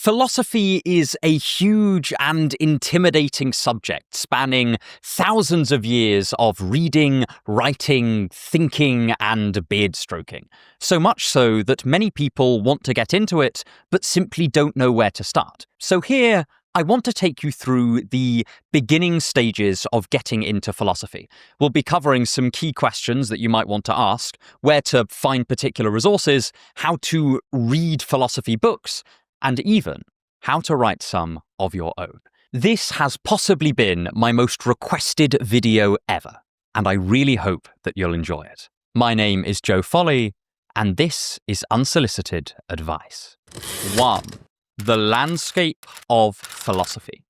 Philosophy is a huge and intimidating subject spanning thousands of years of reading, writing, thinking, and beard stroking. So much so that many people want to get into it, but simply don't know where to start. So here, I want to take you through the beginning stages of getting into philosophy. We'll be covering some key questions that you might want to ask, where to find particular resources, how to read philosophy books, and even how to write some of your own. This has possibly been my most requested video ever, and I really hope that you'll enjoy it. My name is Joe Foley, and this is Unsolicited Advice. 1. The landscape of philosophy.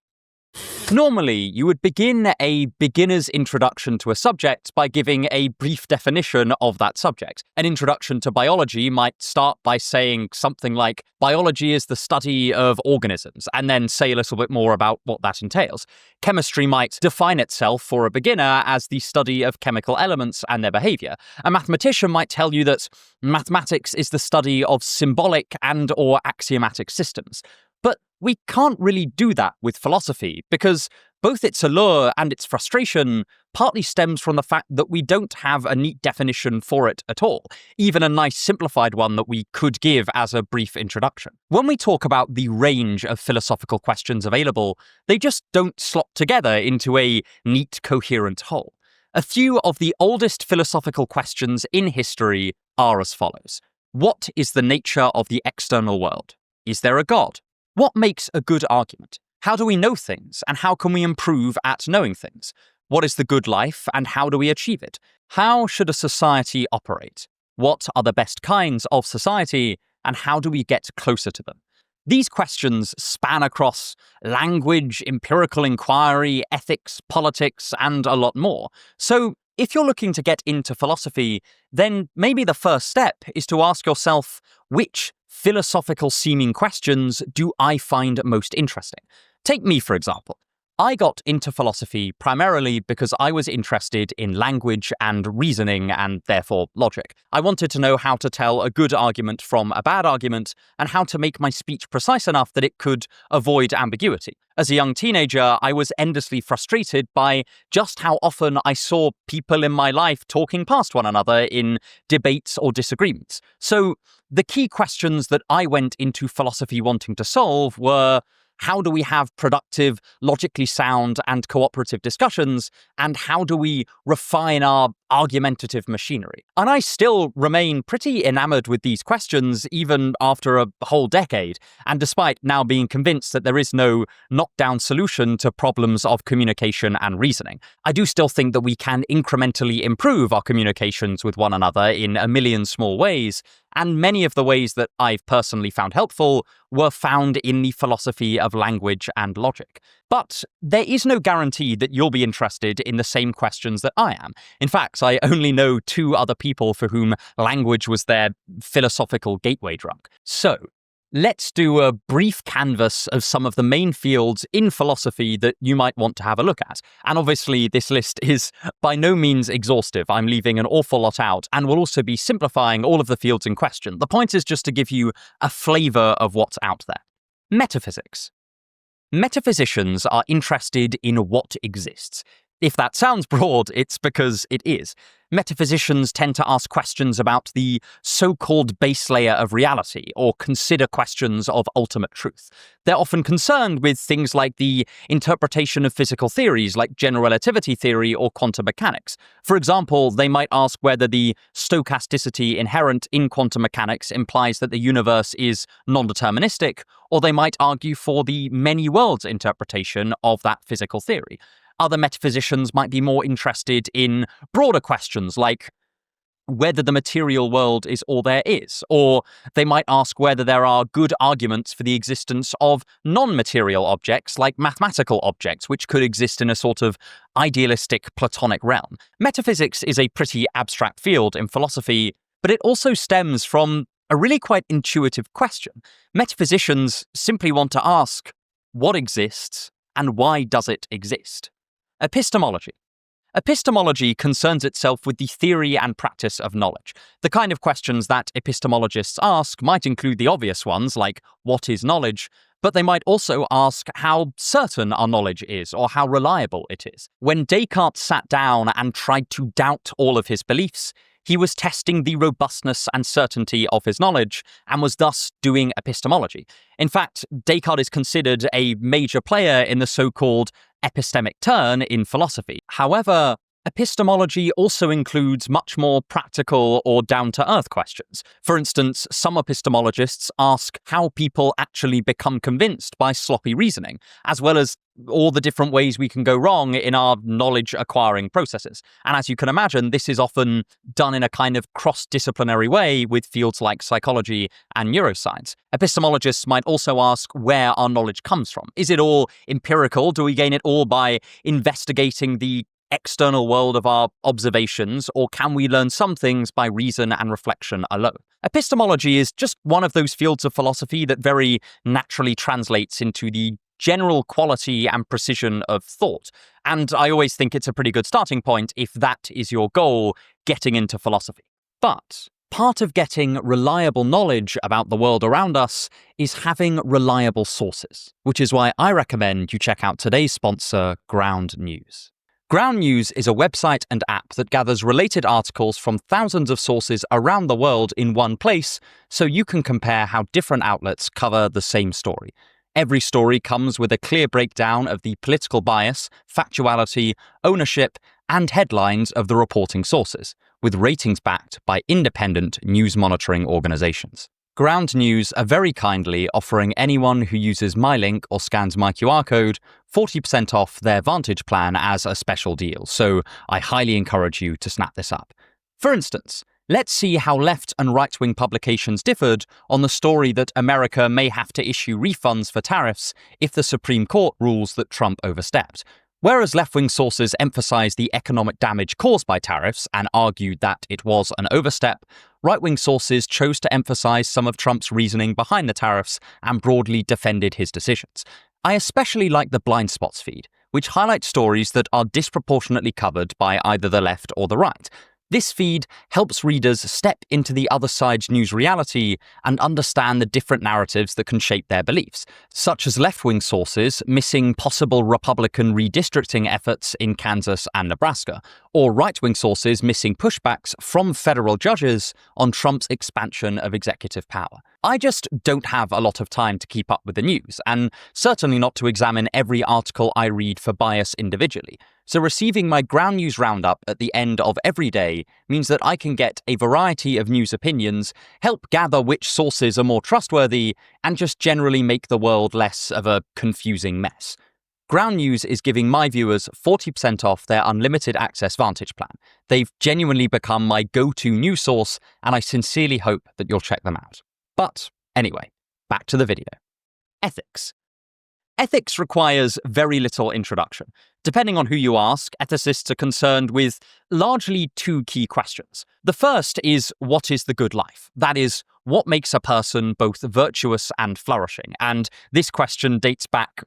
Normally, you would begin a beginner's introduction to a subject by giving a brief definition of that subject. An introduction to biology might start by saying something like, biology is the study of organisms, and then say a little bit more about what that entails. Chemistry might define itself for a beginner as the study of chemical elements and their behavior. A mathematician might tell you that mathematics is the study of symbolic and/or axiomatic systems. But we can't really do that with philosophy because both its allure and its frustration partly stems from the fact that we don't have a neat definition for it at all, even a nice simplified one that we could give as a brief introduction. When we talk about the range of philosophical questions available, they just don't slot together into a neat, coherent whole. A few of the oldest philosophical questions in history are as follows. What is the nature of the external world? Is there a God? What makes a good argument? How do we know things, and how can we improve at knowing things? What is the good life, and how do we achieve it? How should a society operate? What are the best kinds of society, and how do we get closer to them? These questions span across language, empirical inquiry, ethics, politics, and a lot more. So, if you're looking to get into philosophy, then maybe the first step is to ask yourself, which philosophical-seeming questions do I find most interesting? Take me, for example. I got into philosophy primarily because I was interested in language and reasoning and therefore logic. I wanted to know how to tell a good argument from a bad argument and how to make my speech precise enough that it could avoid ambiguity. As a young teenager, I was endlessly frustrated by just how often I saw people in my life talking past one another in debates or disagreements. So the key questions that I went into philosophy wanting to solve were, how do we have productive, logically sound, and cooperative discussions? And how do we refine our argumentative machinery? And I still remain pretty enamored with these questions even after a whole decade, and despite now being convinced that there is no knockdown solution to problems of communication and reasoning. I do still think that we can incrementally improve our communications with one another in a million small ways, and many of the ways that I've personally found helpful were found in the philosophy of language and logic. But there is no guarantee that you'll be interested in the same questions that I am. In fact, I only know 2 other people for whom language was their philosophical gateway drug. So, let's do a brief canvas of some of the main fields in philosophy that you might want to have a look at. And obviously, this list is by no means exhaustive. I'm leaving an awful lot out and will also be simplifying all of the fields in question. The point is just to give you a flavor of what's out there. Metaphysics. Metaphysicians are interested in what exists. If that sounds broad, it's because it is. Metaphysicians tend to ask questions about the so-called base layer of reality, or consider questions of ultimate truth. They're often concerned with things like the interpretation of physical theories like general relativity theory or quantum mechanics. For example, they might ask whether the stochasticity inherent in quantum mechanics implies that the universe is non-deterministic, or they might argue for the many worlds interpretation of that physical theory. Other metaphysicians might be more interested in broader questions like whether the material world is all there is, or they might ask whether there are good arguments for the existence of non-material objects like mathematical objects, which could exist in a sort of idealistic Platonic realm. Metaphysics is a pretty abstract field in philosophy, but it also stems from a really quite intuitive question. Metaphysicians simply want to ask, what exists and why does it exist? Epistemology. Epistemology concerns itself with the theory and practice of knowledge. The kind of questions that epistemologists ask might include the obvious ones, like what is knowledge, But they might also ask how certain our knowledge is or how reliable it is. When Descartes sat down and tried to doubt all of his beliefs, he was testing the robustness and certainty of his knowledge and was thus doing epistemology. In fact, Descartes is considered a major player in the so-called epistemic turn in philosophy. However, epistemology also includes much more practical or down-to-earth questions. For instance, some epistemologists ask how people actually become convinced by sloppy reasoning, as well as all the different ways we can go wrong in our knowledge-acquiring processes. And as you can imagine, this is often done in a kind of cross-disciplinary way with fields like psychology and neuroscience. Epistemologists might also ask where our knowledge comes from. Is it all empirical? Do we gain it all by investigating the external world of our observations, or can we learn some things by reason and reflection alone? Epistemology is just one of those fields of philosophy that very naturally translates into the general quality and precision of thought. And I always think it's a pretty good starting point if that is your goal, getting into philosophy. But part of getting reliable knowledge about the world around us is having reliable sources, which is why I recommend you check out today's sponsor, Ground News. Ground News is a website and app that gathers related articles from thousands of sources around the world in one place, so you can compare how different outlets cover the same story. Every story comes with a clear breakdown of the political bias, factuality, ownership, and headlines of the reporting sources, with ratings backed by independent news monitoring organizations. Ground News are very kindly offering anyone who uses my link or scans my QR code 40% off their Vantage plan as a special deal, so I highly encourage you to snap this up. For instance, let's see how left and right-wing publications differed on the story that America may have to issue refunds for tariffs if the Supreme Court rules that Trump overstepped. Whereas left-wing sources emphasized the economic damage caused by tariffs and argued that it was an overstep, right-wing sources chose to emphasize some of Trump's reasoning behind the tariffs and broadly defended his decisions. I especially like the blind spots feed, which highlights stories that are disproportionately covered by either the left or the right. This feed helps readers step into the other side's news reality and understand the different narratives that can shape their beliefs, such as left-wing sources missing possible Republican redistricting efforts in Kansas and Nebraska, or right-wing sources missing pushbacks from federal judges on Trump's expansion of executive power. I just don't have a lot of time to keep up with the news, and certainly not to examine every article I read for bias individually. So receiving my Ground News Roundup at the end of every day means that I can get a variety of news opinions, help gather which sources are more trustworthy, and just generally make the world less of a confusing mess. Ground News is giving my viewers 40% off their unlimited access Vantage plan. They've genuinely become my go-to news source, and I sincerely hope that you'll check them out. But anyway, back to the video. Ethics. Ethics requires very little introduction. Depending on who you ask, ethicists are concerned with largely two key questions. The first is, what is the good life? That is, what makes a person both virtuous and flourishing? And this question dates back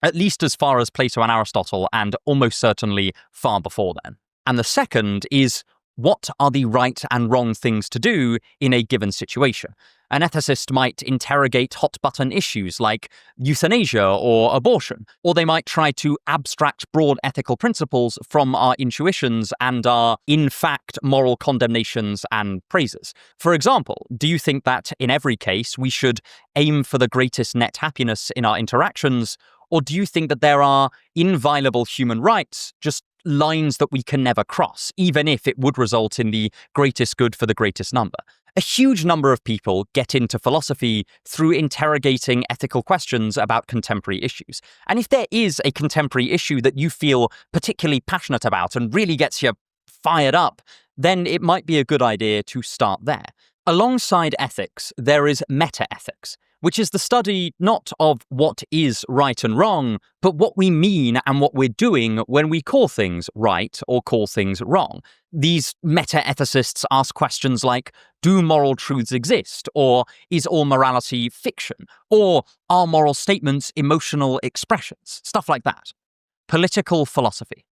at least as far as Plato and Aristotle, and almost certainly far before then. And the second is, what are the right and wrong things to do in a given situation? An ethicist might interrogate hot-button issues like euthanasia or abortion, or they might try to abstract broad ethical principles from our intuitions and our, in fact, moral condemnations and praises. For example, do you think that in every case we should aim for the greatest net happiness in our interactions, or do you think that there are inviolable human rights, just lines that we can never cross, even if it would result in the greatest good for the greatest number? A huge number of people get into philosophy through interrogating ethical questions about contemporary issues. And if there is a contemporary issue that you feel particularly passionate about and really gets you fired up, then it might be a good idea to start there. Alongside ethics, there is metaethics, which is the study not of what is right and wrong, but what we mean and what we're doing when we call things right or call things wrong. These meta-ethicists ask questions like, do moral truths exist? Or is all morality fiction? Or are moral statements emotional expressions? Stuff like that. Political philosophy.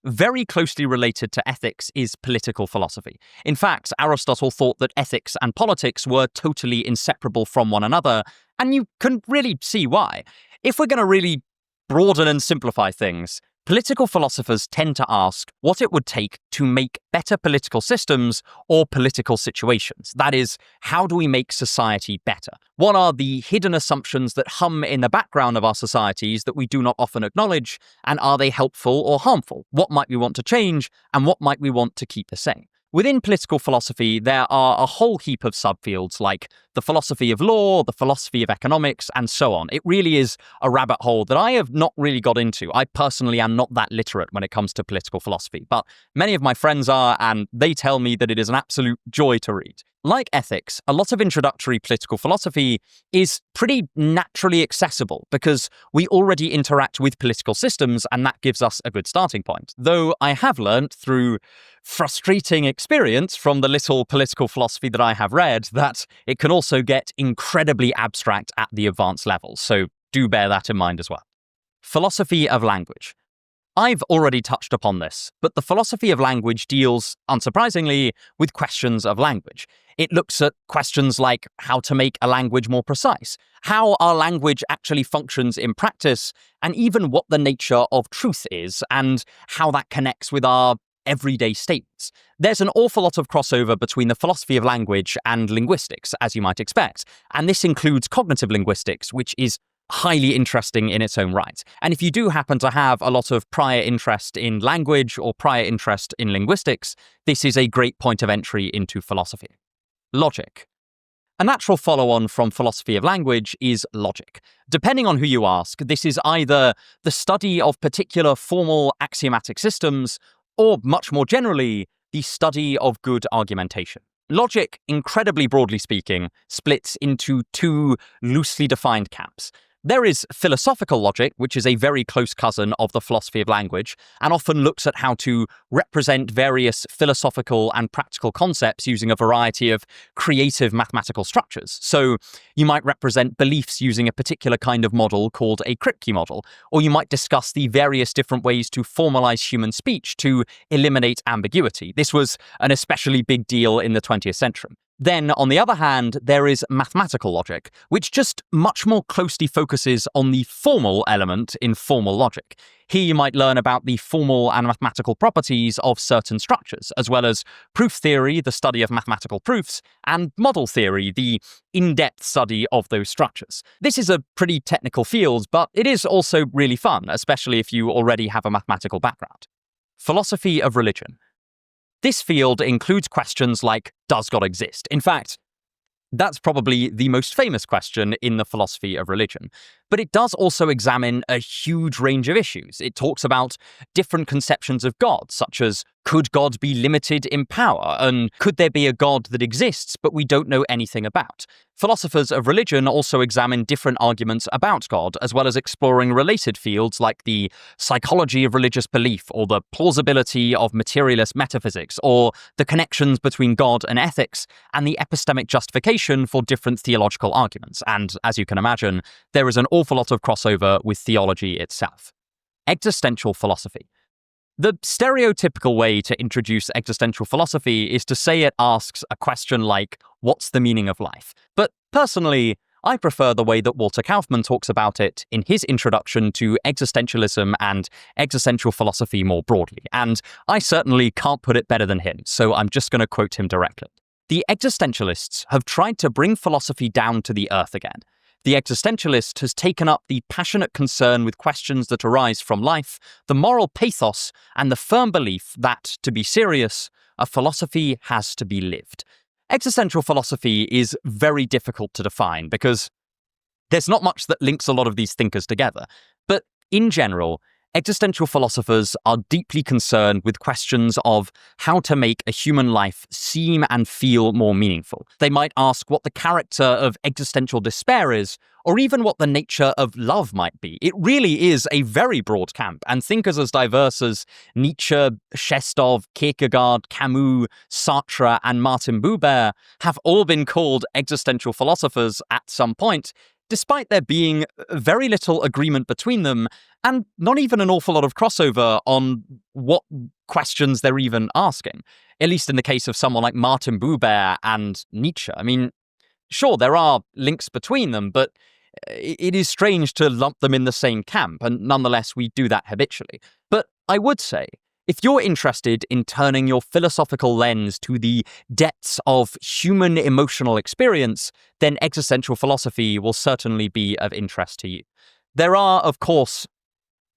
Very closely related to ethics is political philosophy. In fact, Aristotle thought that ethics and politics were totally inseparable from one another, and you can really see why. If we're going to really broaden and simplify things, political philosophers tend to ask what it would take to make better political systems or political situations. That is, how do we make society better? What are the hidden assumptions that hum in the background of our societies that we do not often acknowledge, and are they helpful or harmful? What might we want to change, and what might we want to keep the same? Within political philosophy, there are a whole heap of subfields like the philosophy of law, the philosophy of economics, and so on. It really is a rabbit hole that I have not really got into. I personally am not that literate when it comes to political philosophy, but many of my friends are, and they tell me that it is an absolute joy to read. Like ethics, a lot of introductory political philosophy is pretty naturally accessible because we already interact with political systems, and that gives us a good starting point. Though I have learned through frustrating experience from the little political philosophy that I have read that it can also get incredibly abstract at the advanced levels, so do bear that in mind as well. Philosophy of language. I've already touched upon this, but the philosophy of language deals, unsurprisingly, with questions of language. It looks at questions like how to make a language more precise, how our language actually functions in practice, and even what the nature of truth is, and how that connects with our everyday statements. There's an awful lot of crossover between the philosophy of language and linguistics, as you might expect, and this includes cognitive linguistics, which is highly interesting in its own right. And if you do happen to have a lot of prior interest in language or prior interest in linguistics, this is a great point of entry into philosophy. Logic. A natural follow-on from philosophy of language is logic. Depending on who you ask, this is either the study of particular formal axiomatic systems, or much more generally, the study of good argumentation. Logic, incredibly broadly speaking, splits into two loosely defined camps. There is philosophical logic, which is a very close cousin of the philosophy of language, and often looks at how to represent various philosophical and practical concepts using a variety of creative mathematical structures. So you might represent beliefs using a particular kind of model called a Kripke model, or you might discuss the various different ways to formalize human speech to eliminate ambiguity. This was an especially big deal in the 20th century. Then, on the other hand, there is mathematical logic, which just much more closely focuses on the formal element in formal logic. Here you might learn about the formal and mathematical properties of certain structures, as well as proof theory, the study of mathematical proofs, and model theory, the in-depth study of those structures. This is a pretty technical field, but it is also really fun, especially if you already have a mathematical background. Philosophy of religion. This field includes questions like, does God exist? In fact, that's probably the most famous question in the philosophy of religion. But it does also examine a huge range of issues. It talks about different conceptions of God, such as, could God be limited in power? And could there be a God that exists but we don't know anything about? Philosophers of religion also examine different arguments about God, as well as exploring related fields like the psychology of religious belief, or the plausibility of materialist metaphysics, or the connections between God and ethics, and the epistemic justification for different theological arguments. And as you can imagine, there is an awful lot of crossover with theology itself. Existential philosophy. The stereotypical way to introduce existential philosophy is to say it asks a question like, what's the meaning of life? But personally, I prefer the way that Walter Kaufmann talks about it in his introduction to existentialism and existential philosophy more broadly, and I certainly can't put it better than him, so I'm just going to quote him directly. The existentialists have tried to bring philosophy down to the earth again. The existentialist has taken up the passionate concern with questions that arise from life, the moral pathos, and the firm belief that, to be serious, a philosophy has to be lived. Existential philosophy is very difficult to define because there's not much that links a lot of these thinkers together. But in general, existential philosophers are deeply concerned with questions of how to make a human life seem and feel more meaningful. They might ask what the character of existential despair is, or even what the nature of love might be. It really is a very broad camp, and thinkers as diverse as Nietzsche, Shestov, Kierkegaard, Camus, Sartre, and Martin Buber have all been called existential philosophers at some point, despite there being very little agreement between them and not even an awful lot of crossover on what questions they're even asking, at least in the case of someone like Martin Buber and Nietzsche. I mean, sure, there are links between them, but it is strange to lump them in the same camp, and nonetheless, we do that habitually. But I would say, if you're interested in turning your philosophical lens to the depths of human emotional experience, then existential philosophy will certainly be of interest to you. There are, of course,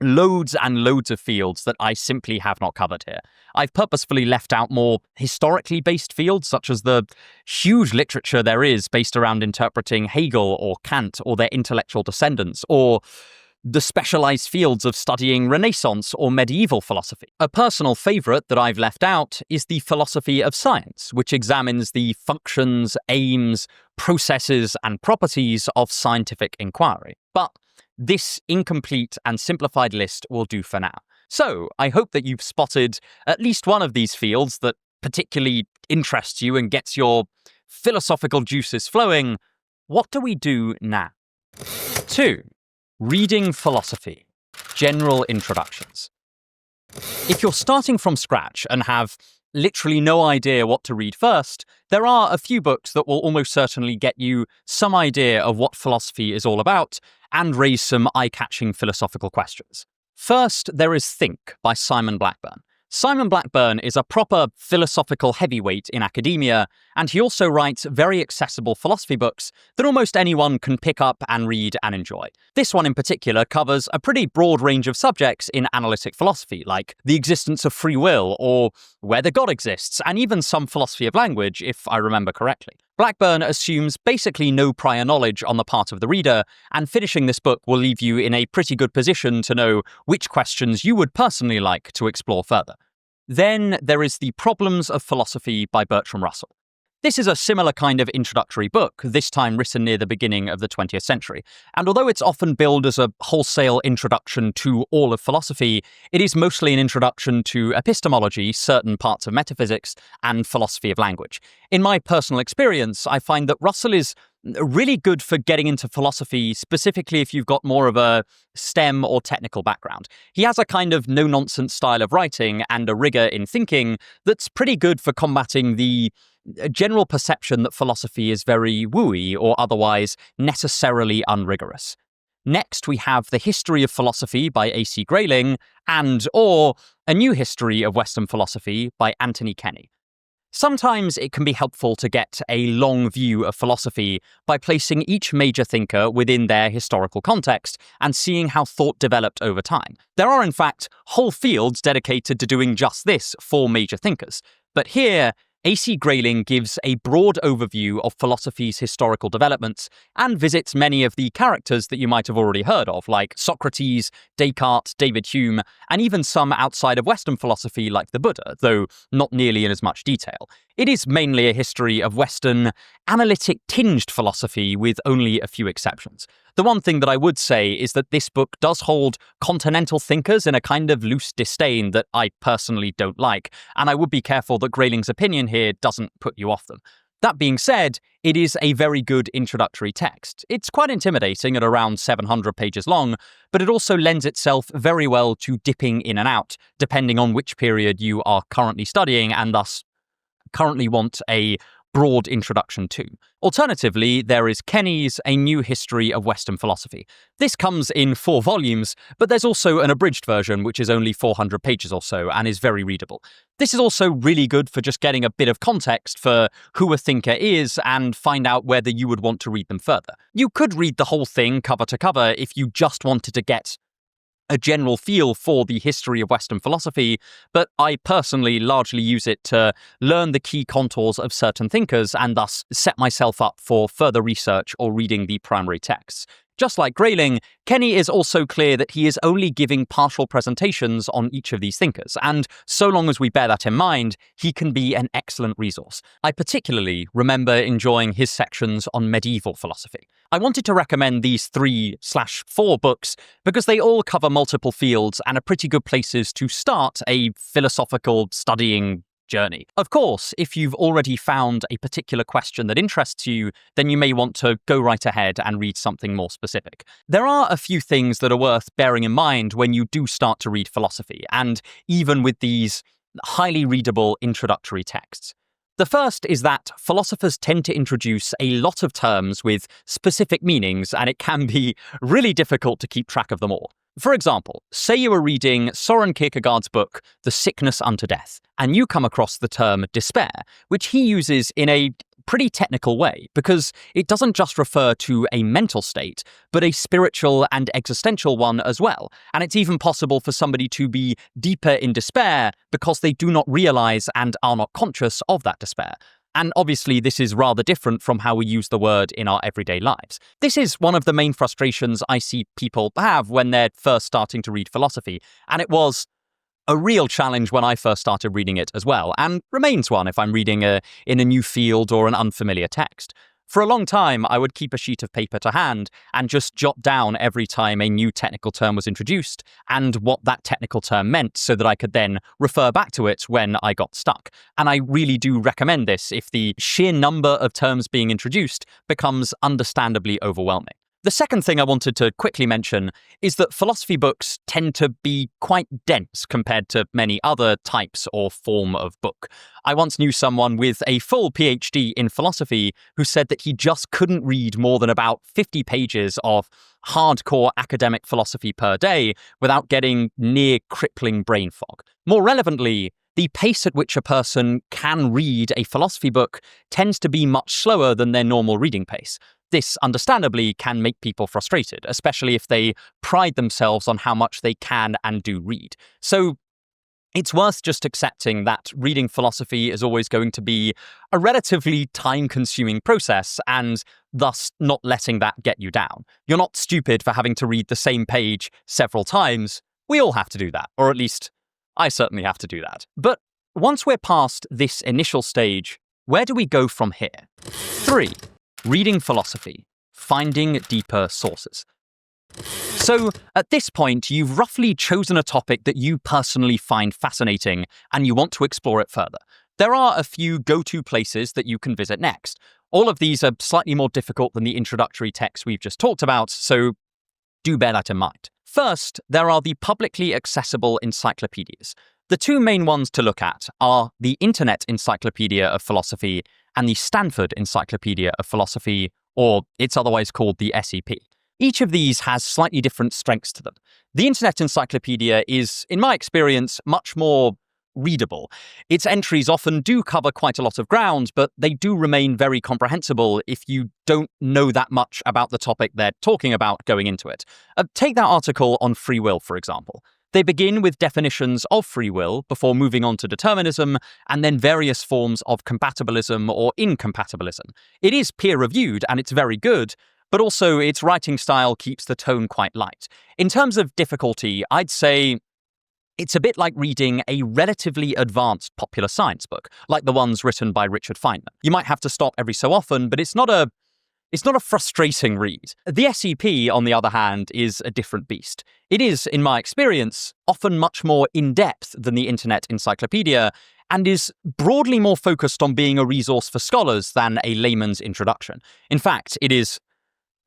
loads and loads of fields that I simply have not covered here. I've purposefully left out more historically based fields, such as the huge literature there is based around interpreting Hegel or Kant or their intellectual descendants, or the specialized fields of studying Renaissance or medieval philosophy. A personal favorite that I've left out is the philosophy of science, which examines the functions, aims, processes, and properties of scientific inquiry. But this incomplete and simplified list will do for now. So I hope that you've spotted at least one of these fields that particularly interests you and gets your philosophical juices flowing. What do we do now? 2. Reading philosophy. General introductions. If you're starting from scratch and have literally no idea what to read first, there are a few books that will almost certainly get you some idea of what philosophy is all about and raise some eye-catching philosophical questions. First, there is Think by Simon Blackburn. Simon Blackburn is a proper philosophical heavyweight in academia, and he also writes very accessible philosophy books that almost anyone can pick up and read and enjoy. This one in particular covers a pretty broad range of subjects in analytic philosophy, like the existence of free will or whether God exists, and even some philosophy of language, if I remember correctly. Blackburn assumes basically no prior knowledge on the part of the reader, and finishing this book will leave you in a pretty good position to know which questions you would personally like to explore further. Then there is The Problems of Philosophy by Bertrand Russell. This is a similar kind of introductory book, this time written near the beginning of the 20th century. And although it's often billed as a wholesale introduction to all of philosophy, it is mostly an introduction to epistemology, certain parts of metaphysics, and philosophy of language. In my personal experience, I find that Russell is really good for getting into philosophy, specifically if you've got more of a STEM or technical background. He has a kind of no-nonsense style of writing and a rigor in thinking that's pretty good for combating the general perception that philosophy is very wooey or otherwise necessarily unrigorous. Next, we have The History of Philosophy by A.C. Grayling or A New History of Western Philosophy by Anthony Kenny. Sometimes it can be helpful to get a long view of philosophy by placing each major thinker within their historical context and seeing how thought developed over time. There are, in fact, whole fields dedicated to doing just this for major thinkers. But here, A.C. Grayling gives a broad overview of philosophy's historical developments and visits many of the characters that you might have already heard of, like Socrates, Descartes, David Hume, and even some outside of Western philosophy like the Buddha, though not nearly in as much detail. It is mainly a history of Western, analytic-tinged philosophy with only a few exceptions. The one thing that I would say is that this book does hold continental thinkers in a kind of loose disdain that I personally don't like, and I would be careful that Grayling's opinion here doesn't put you off them. That being said, it is a very good introductory text. It's quite intimidating at around 700 pages long, but it also lends itself very well to dipping in and out, depending on which period you are currently studying and thus currently want a broad introduction to. Alternatively, there is Kenny's A New History of Western Philosophy. This comes in 4 volumes, but there's also an abridged version which is only 400 pages or so and is very readable. This is also really good for just getting a bit of context for who a thinker is and find out whether you would want to read them further. You could read the whole thing cover to cover if you just wanted to get a general feel for the history of Western philosophy, but I personally largely use it to learn the key contours of certain thinkers and thus set myself up for further research or reading the primary texts. Just like Grayling, Kenny is also clear that he is only giving partial presentations on each of these thinkers, and so long as we bear that in mind, he can be an excellent resource. I particularly remember enjoying his sections on medieval philosophy. I wanted to recommend these 3/4 books because they all cover multiple fields and are pretty good places to start a philosophical studying journey. Of course, if you've already found a particular question that interests you, then you may want to go right ahead and read something more specific. There are a few things that are worth bearing in mind when you do start to read philosophy, and even with these highly readable introductory texts. The first is that philosophers tend to introduce a lot of terms with specific meanings, and it can be really difficult to keep track of them all. For example, say you were reading Soren Kierkegaard's book, The Sickness Unto Death, and you come across the term despair, which he uses in a pretty technical way, because it doesn't just refer to a mental state, but a spiritual and existential one as well. And it's even possible for somebody to be deeper in despair because they do not realize and are not conscious of that despair. And obviously, this is rather different from how we use the word in our everyday lives. This is one of the main frustrations I see people have when they're first starting to read philosophy, and it was a real challenge when I first started reading it as well, and remains one if I'm reading in a new field or an unfamiliar text. For a long time, I would keep a sheet of paper to hand and just jot down every time a new technical term was introduced and what that technical term meant so that I could then refer back to it when I got stuck. And I really do recommend this if the sheer number of terms being introduced becomes understandably overwhelming. The second thing I wanted to quickly mention is that philosophy books tend to be quite dense compared to many other types or form of book. I once knew someone with a full PhD in philosophy who said that he just couldn't read more than about 50 pages of hardcore academic philosophy per day without getting near crippling brain fog. More relevantly, the pace at which a person can read a philosophy book tends to be much slower than their normal reading pace. This, understandably, can make people frustrated, especially if they pride themselves on how much they can and do read. So it's worth just accepting that reading philosophy is always going to be a relatively time-consuming process, and thus not letting that get you down. You're not stupid for having to read the same page several times. We all have to do that, or at least I certainly have to do that. But once we're past this initial stage, where do we go from here? 3. Reading philosophy, finding deeper sources. So at this point, you've roughly chosen a topic that you personally find fascinating and you want to explore it further. There are a few go-to places that you can visit next. All of these are slightly more difficult than the introductory text we've just talked about, so do bear that in mind. First, there are the publicly accessible encyclopedias. The two main ones to look at are the Internet Encyclopedia of Philosophy and the Stanford Encyclopedia of Philosophy, or it's otherwise called the SEP. Each of these has slightly different strengths to them. The Internet Encyclopedia is, in my experience, much more readable. Its entries often do cover quite a lot of ground, but they do remain very comprehensible if you don't know that much about the topic they're talking about going into it. Take that article on free will, for example. They begin with definitions of free will before moving on to determinism and then various forms of compatibilism or incompatibilism. It is peer-reviewed and it's very good, but also its writing style keeps the tone quite light. In terms of difficulty, I'd say it's a bit like reading a relatively advanced popular science book, like the ones written by Richard Feynman. You might have to stop every so often, but it's not a frustrating read. The SEP, on the other hand, is a different beast. It is, in my experience, often much more in-depth than the Internet Encyclopedia, and is broadly more focused on being a resource for scholars than a layman's introduction. In fact, it is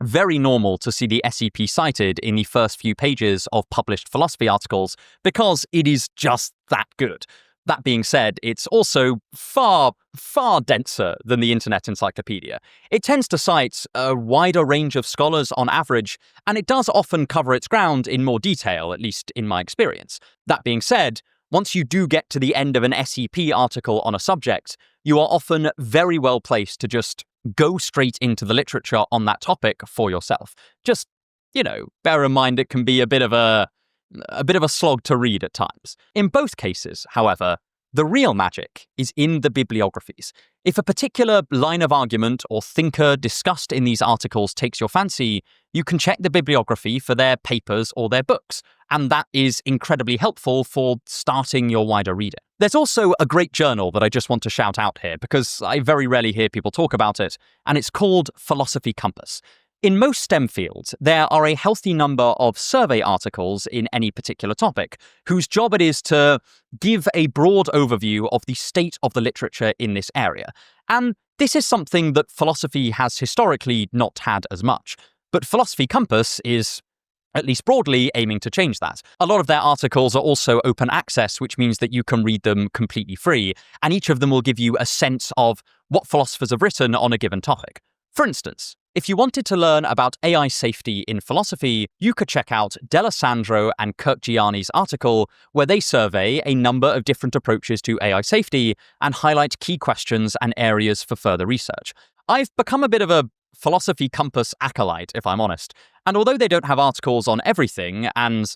very normal to see the SEP cited in the first few pages of published philosophy articles because it is just that good. That being said, it's also far, far denser than the Internet Encyclopedia. It tends to cite a wider range of scholars on average, and it does often cover its ground in more detail, at least in my experience. That being said, once you do get to the end of an SEP article on a subject, you are often very well placed to just go straight into the literature on that topic for yourself. Just, bear in mind it can be a bit of a slog to read at times. In both cases, however, the real magic is in the bibliographies. If a particular line of argument or thinker discussed in these articles takes your fancy, you can check the bibliography for their papers or their books, and that is incredibly helpful for starting your wider reading. There's also a great journal that I just want to shout out here because I very rarely hear people talk about it, and it's called Philosophy Compass. In most STEM fields, there are a healthy number of survey articles in any particular topic, whose job it is to give a broad overview of the state of the literature in this area. And this is something that philosophy has historically not had as much. But Philosophy Compass is, at least broadly, aiming to change that. A lot of their articles are also open access, which means that you can read them completely free, and each of them will give you a sense of what philosophers have written on a given topic. For instance, if you wanted to learn about AI safety in philosophy, you could check out D'Alessandro and Kirkgianni's article, where they survey a number of different approaches to AI safety and highlight key questions and areas for further research. I've become a bit of a Philosophy Compass acolyte, if I'm honest, and although they don't have articles on everything, and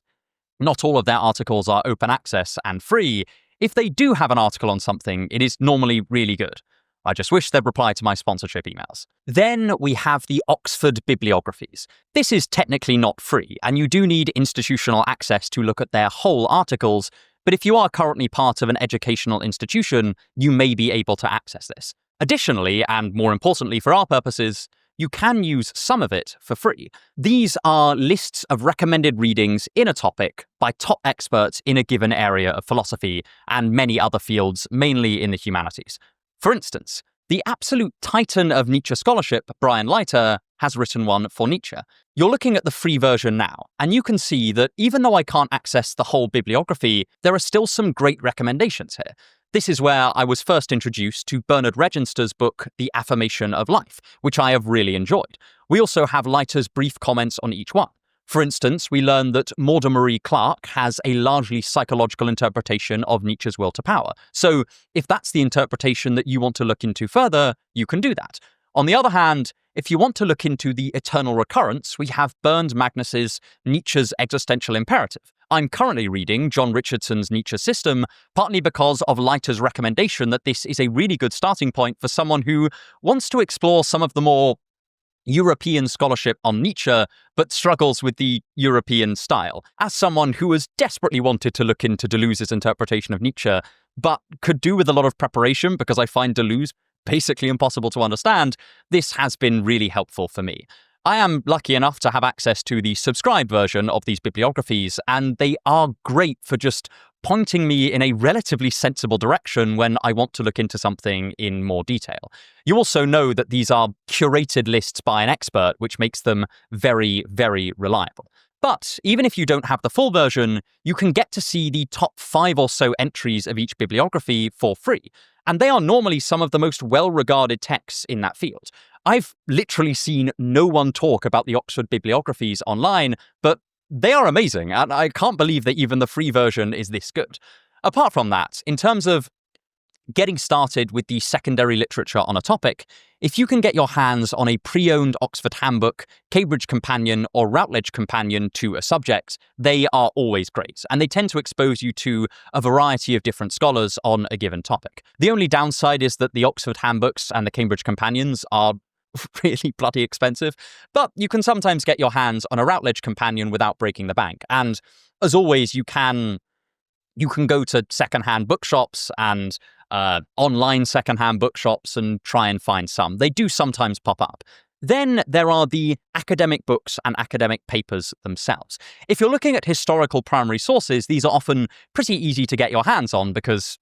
not all of their articles are open access and free, if they do have an article on something, it is normally really good. I just wish they'd reply to my sponsorship emails. Then we have the Oxford bibliographies. This is technically not free, and you do need institutional access to look at their whole articles, but if you are currently part of an educational institution, you may be able to access this. Additionally, and more importantly for our purposes, you can use some of it for free. These are lists of recommended readings in a topic by top experts in a given area of philosophy and many other fields, mainly in the humanities. For instance, the absolute titan of Nietzsche scholarship, Brian Leiter, has written one for Nietzsche. You're looking at the free version now, and you can see that even though I can't access the whole bibliography, there are still some great recommendations here. This is where I was first introduced to Bernard Regenster's book, The Affirmation of Life, which I have really enjoyed. We also have Leiter's brief comments on each one. For instance, we learn that Maude Marie Clark has a largely psychological interpretation of Nietzsche's will to power. So if that's the interpretation that you want to look into further, you can do that. On the other hand, if you want to look into the eternal recurrence, we have Bernd Magnus's Nietzsche's Existential Imperative. I'm currently reading John Richardson's Nietzsche System, partly because of Leiter's recommendation that this is a really good starting point for someone who wants to explore some of the more European scholarship on Nietzsche, but struggles with the European style. As someone who has desperately wanted to look into Deleuze's interpretation of Nietzsche, but could do with a lot of preparation because I find Deleuze basically impossible to understand, this has been really helpful for me. I am lucky enough to have access to the subscribed version of these bibliographies, and they are great for just pointing me in a relatively sensible direction when I want to look into something in more detail. You also know that these are curated lists by an expert, which makes them very, very reliable. But even if you don't have the full version, you can get to see the top 5 or so entries of each bibliography for free. And they are normally some of the most well-regarded texts in that field. I've literally seen no one talk about the Oxford bibliographies online, but they are amazing, and I can't believe that even the free version is this good. Apart from that, in terms of getting started with the secondary literature on a topic, if you can get your hands on a pre-owned Oxford Handbook, Cambridge Companion, or Routledge Companion to a subject, they are always great, and they tend to expose you to a variety of different scholars on a given topic. The only downside is that the Oxford Handbooks and the Cambridge Companions are really bloody expensive, but you can sometimes get your hands on a Routledge Companion without breaking the bank. And as always, you can go to secondhand bookshops and online secondhand bookshops and try and find some. They do sometimes pop up. Then there are the academic books and academic papers themselves. If you're looking at historical primary sources, these are often pretty easy to get your hands on because,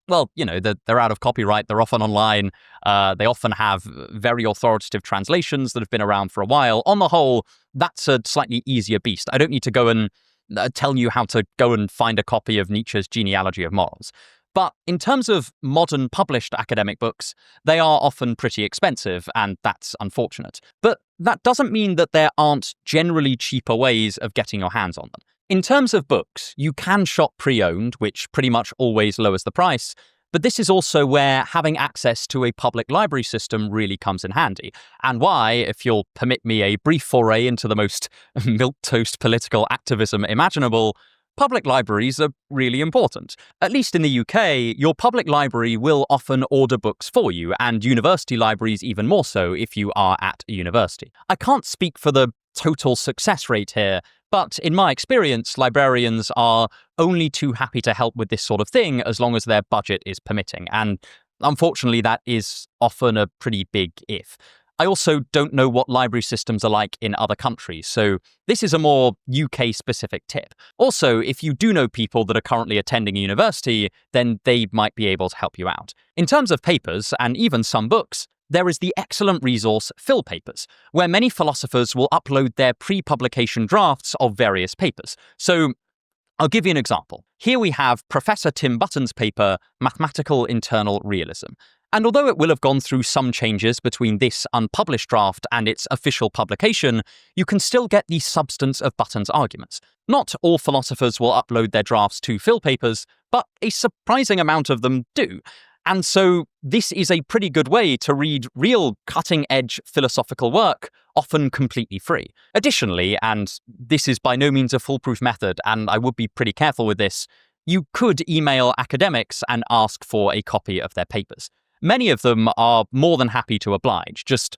well, you know, they're out of copyright, they're often online, they often have very authoritative translations that have been around for a while. On the whole, that's a slightly easier beast. I don't need to go and tell you how to go and find a copy of Nietzsche's Genealogy of Morals. But in terms of modern published academic books, they are often pretty expensive, and that's unfortunate. But that doesn't mean that there aren't generally cheaper ways of getting your hands on them. In terms of books, you can shop pre-owned, which pretty much always lowers the price, but this is also where having access to a public library system really comes in handy, and why, if you'll permit me a brief foray into the most milquetoast political activism imaginable, public libraries are really important. At least in the UK, your public library will often order books for you, and university libraries even more so if you are at a university. I can't speak for the total success rate here, but in my experience, librarians are only too happy to help with this sort of thing as long as their budget is permitting, and unfortunately that is often a pretty big if. I also don't know what library systems are like in other countries, so this is a more UK-specific tip. Also, if you do know people that are currently attending a university, then they might be able to help you out. In terms of papers, and even some books, there is the excellent resource PhilPapers, where many philosophers will upload their pre-publication drafts of various papers. So I'll give you an example. Here we have Professor Tim Button's paper, Mathematical Internal Realism. And although it will have gone through some changes between this unpublished draft and its official publication, you can still get the substance of Button's arguments. Not all philosophers will upload their drafts to PhilPapers, but a surprising amount of them do. And so this is a pretty good way to read real cutting-edge philosophical work, often completely free. Additionally, and this is by no means a foolproof method, and I would be pretty careful with this, you could email academics and ask for a copy of their papers. Many of them are more than happy to oblige, just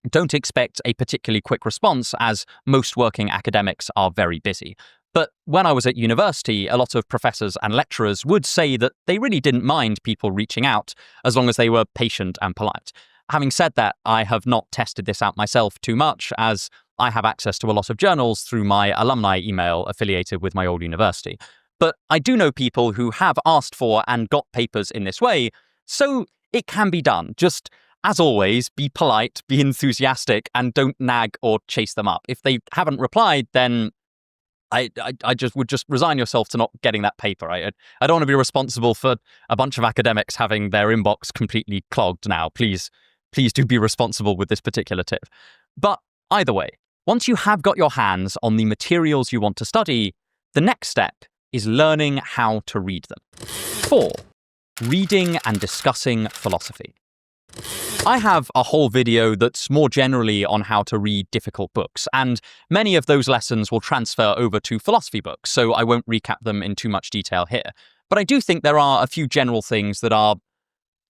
don't expect a particularly quick response, as most working academics are very busy. But when I was at university, a lot of professors and lecturers would say that they really didn't mind people reaching out, as long as they were patient and polite. Having said that, I have not tested this out myself too much, as I have access to a lot of journals through my alumni email affiliated with my old university. But I do know people who have asked for and got papers in this way, so it can be done. Just, as always, be polite, be enthusiastic, and don't nag or chase them up. If they haven't replied, then I would just resign yourself to not getting that paper. I don't want to be responsible for a bunch of academics having their inbox completely clogged now. Please do be responsible with this particular tip. But either way, once you have got your hands on the materials you want to study, the next step is learning how to read them. 4. Reading and discussing philosophy. I have a whole video that's more generally on how to read difficult books, and many of those lessons will transfer over to philosophy books, so I won't recap them in too much detail here. But I do think there are a few general things that are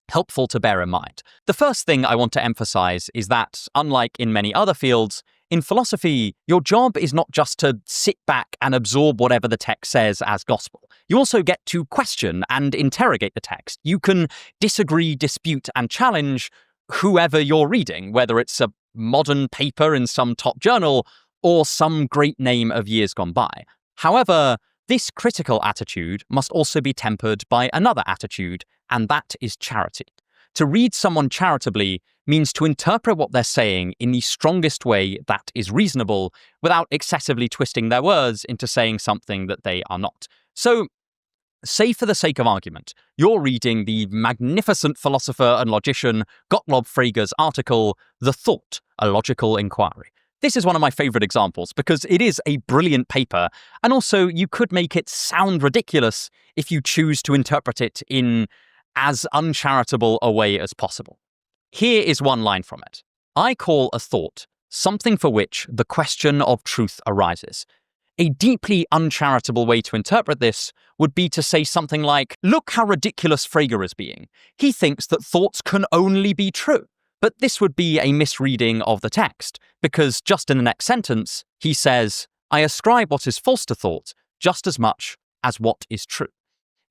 helpful to bear in mind. The first thing I want to emphasize is that, unlike in many other fields, in philosophy, your job is not just to sit back and absorb whatever the text says as gospel. You also get to question and interrogate the text. You can disagree, dispute, and challenge whoever you're reading, whether it's a modern paper in some top journal or some great name of years gone by. However, this critical attitude must also be tempered by another attitude, and that is charity. To read someone charitably means to interpret what they're saying in the strongest way that is reasonable, without excessively twisting their words into saying something that they are not. So, say for the sake of argument, you're reading the magnificent philosopher and logician Gottlob Frege's article, The Thought, A Logical Inquiry. This is one of my favorite examples because it is a brilliant paper, and also you could make it sound ridiculous if you choose to interpret it in as uncharitable a way as possible. Here is one line from it. I call a thought something for which the question of truth arises. A deeply uncharitable way to interpret this would be to say something like, look how ridiculous Frege is being. He thinks that thoughts can only be true. But this would be a misreading of the text, because just in the next sentence, he says, I ascribe what is false to thought just as much as what is true.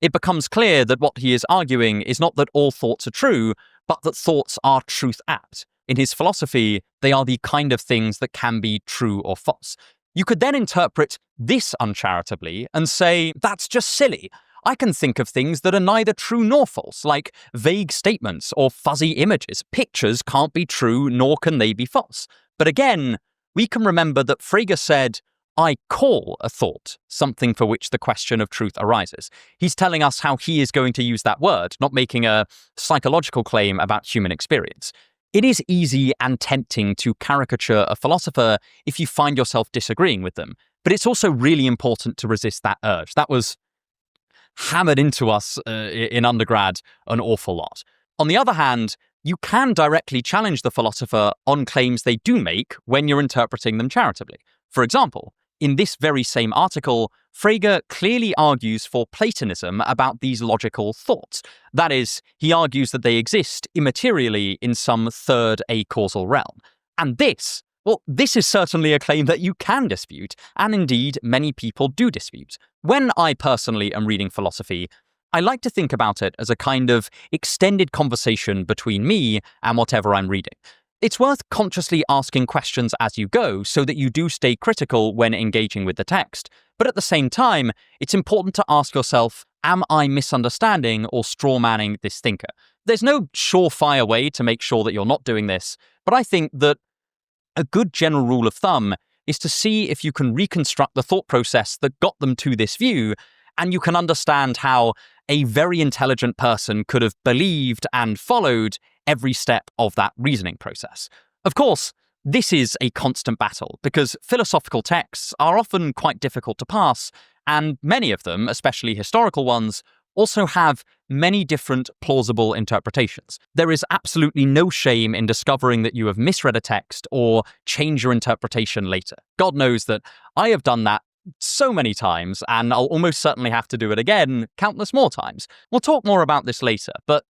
It becomes clear that what he is arguing is not that all thoughts are true, but that thoughts are truth-apt. In his philosophy, they are the kind of things that can be true or false. You could then interpret this uncharitably and say, that's just silly. I can think of things that are neither true nor false, like vague statements or fuzzy images. Pictures can't be true, nor can they be false. But again, we can remember that Frege said, I call a thought something for which the question of truth arises. He's telling us how he is going to use that word, not making a psychological claim about human experience. It is easy and tempting to caricature a philosopher if you find yourself disagreeing with them, but it's also really important to resist that urge. That was hammered into us in undergrad an awful lot. On the other hand, you can directly challenge the philosopher on claims they do make when you're interpreting them charitably. For example, in this very same article, Frege clearly argues for Platonism about these logical thoughts. That is, he argues that they exist immaterially in some third acausal realm. And this is certainly a claim that you can dispute, and indeed many people do dispute. When I personally am reading philosophy, I like to think about it as a kind of extended conversation between me and whatever I'm reading. It's worth consciously asking questions as you go so that you do stay critical when engaging with the text. But at the same time, it's important to ask yourself, am I misunderstanding or strawmanning this thinker? There's no surefire way to make sure that you're not doing this, but I think that a good general rule of thumb is to see if you can reconstruct the thought process that got them to this view, and you can understand how a very intelligent person could have believed and followed every step of that reasoning process. Of course, this is a constant battle because philosophical texts are often quite difficult to parse, and many of them, especially historical ones, also have many different plausible interpretations. There is absolutely no shame in discovering that you have misread a text or change your interpretation later. God knows that I have done that so many times, and I'll almost certainly have to do it again countless more times. We'll talk more about this later, but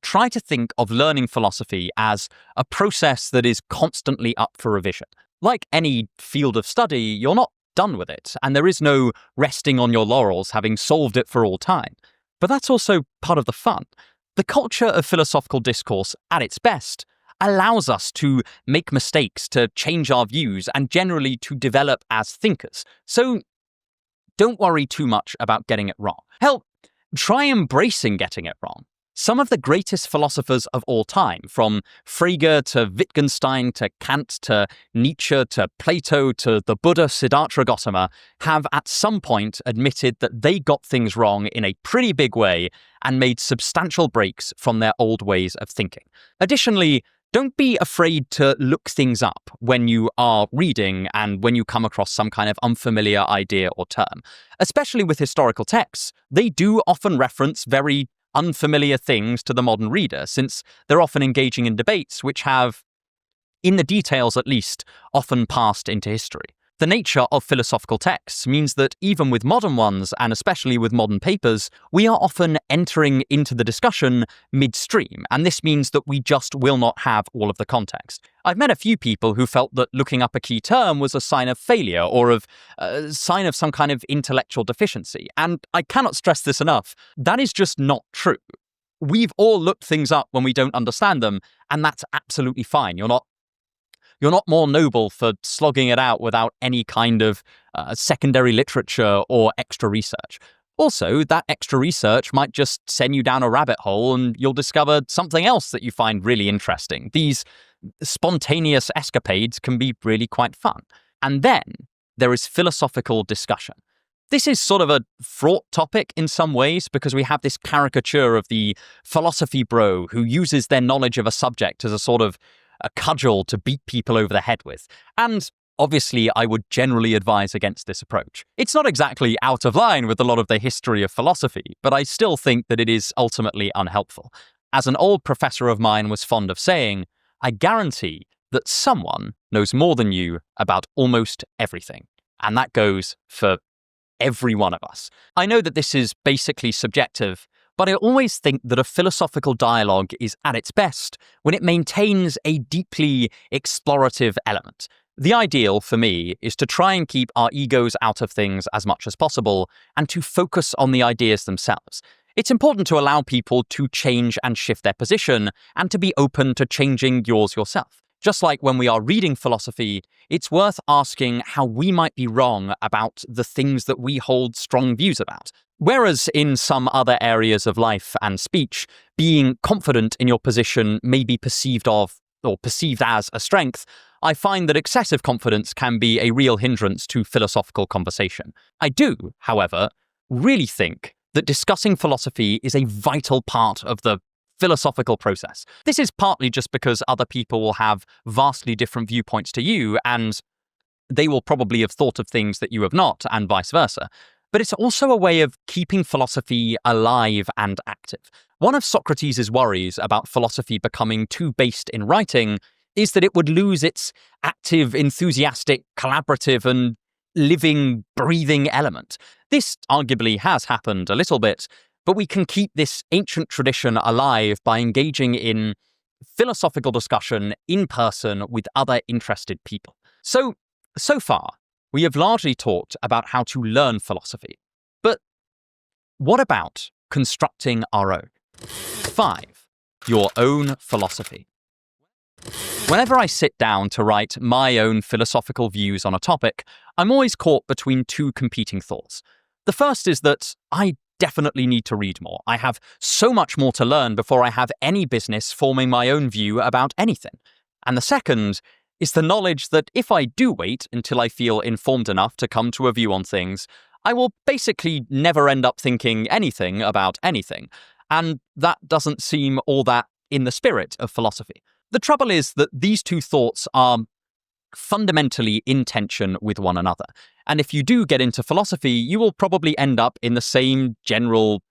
try to think of learning philosophy as a process that is constantly up for revision. Like any field of study, you're not done with it, and there is no resting on your laurels having solved it for all time. But that's also part of the fun. The culture of philosophical discourse, at its best, allows us to make mistakes, to change our views, and generally to develop as thinkers. So don't worry too much about getting it wrong. Hell, try embracing getting it wrong. Some of the greatest philosophers of all time, from Frege to Wittgenstein to Kant to Nietzsche to Plato to the Buddha Siddhartha Gautama, have at some point admitted that they got things wrong in a pretty big way and made substantial breaks from their old ways of thinking. Additionally, don't be afraid to look things up when you are reading and when you come across some kind of unfamiliar idea or term. Especially with historical texts, they do often reference very unfamiliar things to the modern reader, since they're often engaging in debates which have, in the details at least, often passed into history. The nature of philosophical texts means that even with modern ones, and especially with modern papers, we are often entering into the discussion midstream, and this means that we just will not have all of the context. I've met a few people who felt that looking up a key term was a sign of failure or of a sign of some kind of intellectual deficiency, and I cannot stress this enough. That is just not true. We've all looked things up when we don't understand them, and that's absolutely fine. You're not more noble for slogging it out without any kind of secondary literature or extra research. Also, that extra research might just send you down a rabbit hole and you'll discover something else that you find really interesting. These spontaneous escapades can be really quite fun. And then there is philosophical discussion. This is sort of a fraught topic in some ways because we have this caricature of the philosophy bro who uses their knowledge of a subject as a sort of a cudgel to beat people over the head with. And obviously, I would generally advise against this approach. It's not exactly out of line with a lot of the history of philosophy, but I still think that it is ultimately unhelpful. As an old professor of mine was fond of saying, I guarantee that someone knows more than you about almost everything. And that goes for every one of us. I know that this is basically subjective, but I always think that a philosophical dialogue is at its best when it maintains a deeply explorative element. The ideal, for me, is to try and keep our egos out of things as much as possible and to focus on the ideas themselves. It's important to allow people to change and shift their position and to be open to changing yours yourself. Just like when we are reading philosophy, it's worth asking how we might be wrong about the things that we hold strong views about. Whereas in some other areas of life and speech, being confident in your position may be perceived as a strength, I find that excessive confidence can be a real hindrance to philosophical conversation. I do, however, really think that discussing philosophy is a vital part of the philosophical process. This is partly just because other people will have vastly different viewpoints to you, and they will probably have thought of things that you have not, and vice versa. But it's also a way of keeping philosophy alive and active. One of Socrates' worries about philosophy becoming too based in writing is that it would lose its active, enthusiastic, collaborative, and living, breathing element. This arguably has happened a little bit, but we can keep this ancient tradition alive by engaging in philosophical discussion in person with other interested people. So far, we have largely talked about how to learn philosophy. But what about constructing our own? 5. Your own philosophy. Whenever I sit down to write my own philosophical views on a topic, I'm always caught between two competing thoughts. The first is that I definitely need to read more. I have so much more to learn before I have any business forming my own view about anything. And the second is the knowledge that if I do wait until I feel informed enough to come to a view on things, I will basically never end up thinking anything about anything. And that doesn't seem all that in the spirit of philosophy. The trouble is that these two thoughts are fundamentally in tension with one another. And if you do get into philosophy, you will probably end up in the same general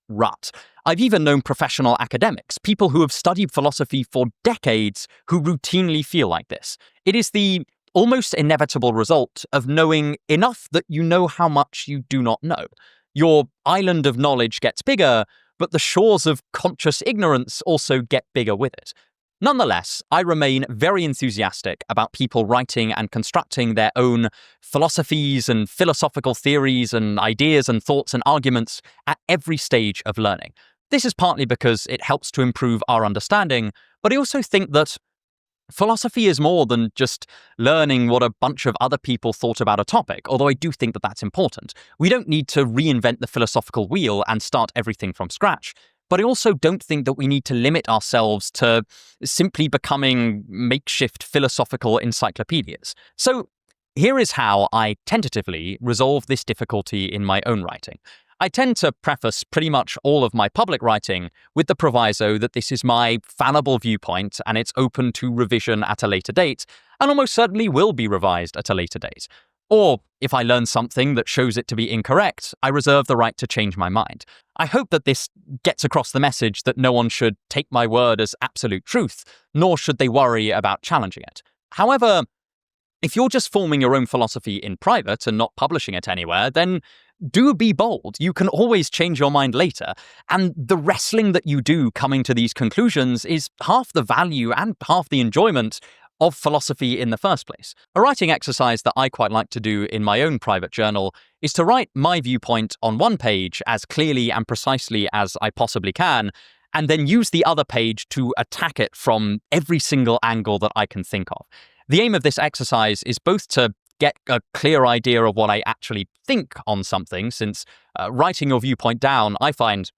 rut. I've even known professional academics, people who have studied philosophy for decades, who routinely feel like this. It is the almost inevitable result of knowing enough that you know how much you do not know. Your island of knowledge gets bigger, but the shores of conscious ignorance also get bigger with it. Nonetheless, I remain very enthusiastic about people writing and constructing their own philosophies and philosophical theories and ideas and thoughts and arguments at every stage of learning. This is partly because it helps to improve our understanding, but I also think that philosophy is more than just learning what a bunch of other people thought about a topic, although I do think that that's important. We don't need to reinvent the philosophical wheel and start everything from scratch. But I also don't think that we need to limit ourselves to simply becoming makeshift philosophical encyclopedias. So here is how I tentatively resolve this difficulty in my own writing. I tend to preface pretty much all of my public writing with the proviso that this is my fallible viewpoint and it's open to revision at a later date, and almost certainly will be revised at a later date. Or, if I learn something that shows it to be incorrect, I reserve the right to change my mind. I hope that this gets across the message that no one should take my word as absolute truth, nor should they worry about challenging it. However, if you're just forming your own philosophy in private and not publishing it anywhere, then do be bold. You can always change your mind later. And the wrestling that you do coming to these conclusions is half the value and half the enjoyment of philosophy in the first place. A writing exercise that I quite like to do in my own private journal is to write my viewpoint on one page as clearly and precisely as I possibly can, and then use the other page to attack it from every single angle that I can think of. The aim of this exercise is both to get a clear idea of what I actually think on something, since writing your viewpoint down, I find,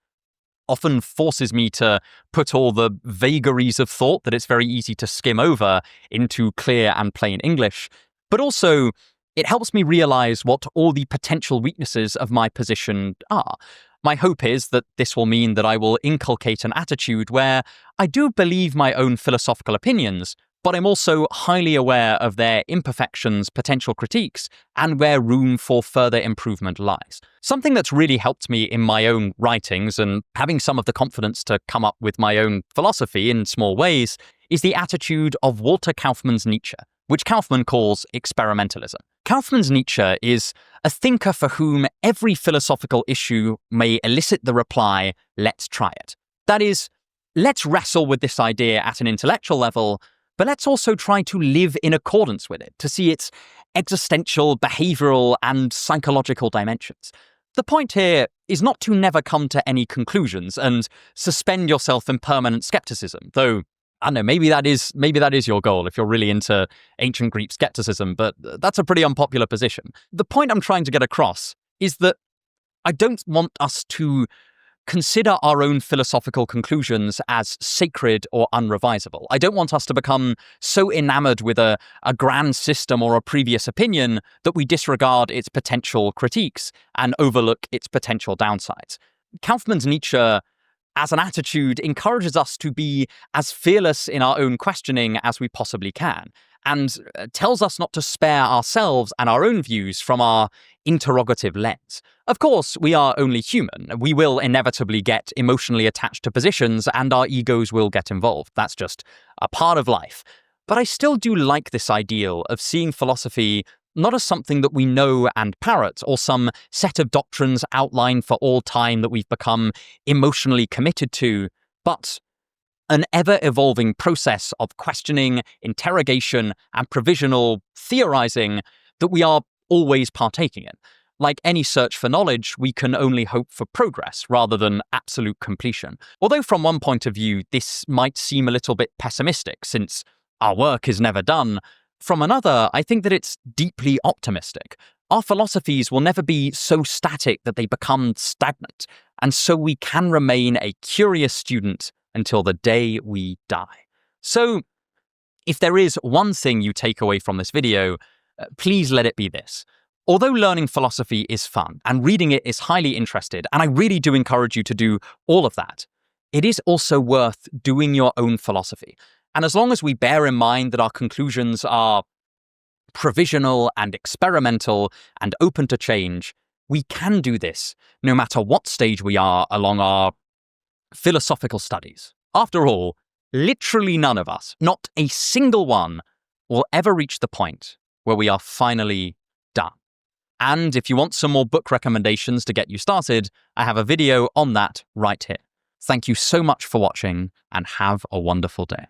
often forces me to put all the vagaries of thought that it's very easy to skim over into clear and plain English. But also, it helps me realize what all the potential weaknesses of my position are. My hope is that this will mean that I will inculcate an attitude where I do believe my own philosophical opinions, but I'm also highly aware of their imperfections, potential critiques, and where room for further improvement lies. Something that's really helped me in my own writings and having some of the confidence to come up with my own philosophy in small ways is the attitude of Walter Kaufmann's Nietzsche, which Kaufmann calls experimentalism. Kaufmann's Nietzsche is a thinker for whom every philosophical issue may elicit the reply, let's try it. That is, let's wrestle with this idea at an intellectual level, but let's also try to live in accordance with it, to see its existential, behavioral, and psychological dimensions. The point here is not to never come to any conclusions and suspend yourself in permanent skepticism, though, I don't know, maybe that is your goal if you're really into ancient Greek skepticism, but that's a pretty unpopular position. The point I'm trying to get across is that I don't want us to consider our own philosophical conclusions as sacred or unrevisable. I don't want us to become so enamored with a grand system or a previous opinion that we disregard its potential critiques and overlook its potential downsides. Kaufmann's Nietzsche, as an attitude, encourages us to be as fearless in our own questioning as we possibly can, and tells us not to spare ourselves and our own views from our interrogative lens. Of course, we are only human. We will inevitably get emotionally attached to positions and our egos will get involved. That's just a part of life. But I still do like this ideal of seeing philosophy not as something that we know and parrot, or some set of doctrines outlined for all time that we've become emotionally committed to, but an ever-evolving process of questioning, interrogation, and provisional theorizing that we are always partaking in. Like any search for knowledge, we can only hope for progress rather than absolute completion. Although from one point of view, this might seem a little bit pessimistic, since our work is never done. From another, I think that it's deeply optimistic. Our philosophies will never be so static that they become stagnant, and so we can remain a curious student until the day we die. So, if there is one thing you take away from this video, please let it be this. Although learning philosophy is fun and reading it is highly interested, and I really do encourage you to do all of that, it is also worth doing your own philosophy. And as long as we bear in mind that our conclusions are provisional and experimental and open to change, we can do this no matter what stage we are along our philosophical studies. After all, literally none of us, not a single one, will ever reach the point where we are finally done. And if you want some more book recommendations to get you started, I have a video on that right here. Thank you so much for watching, and have a wonderful day.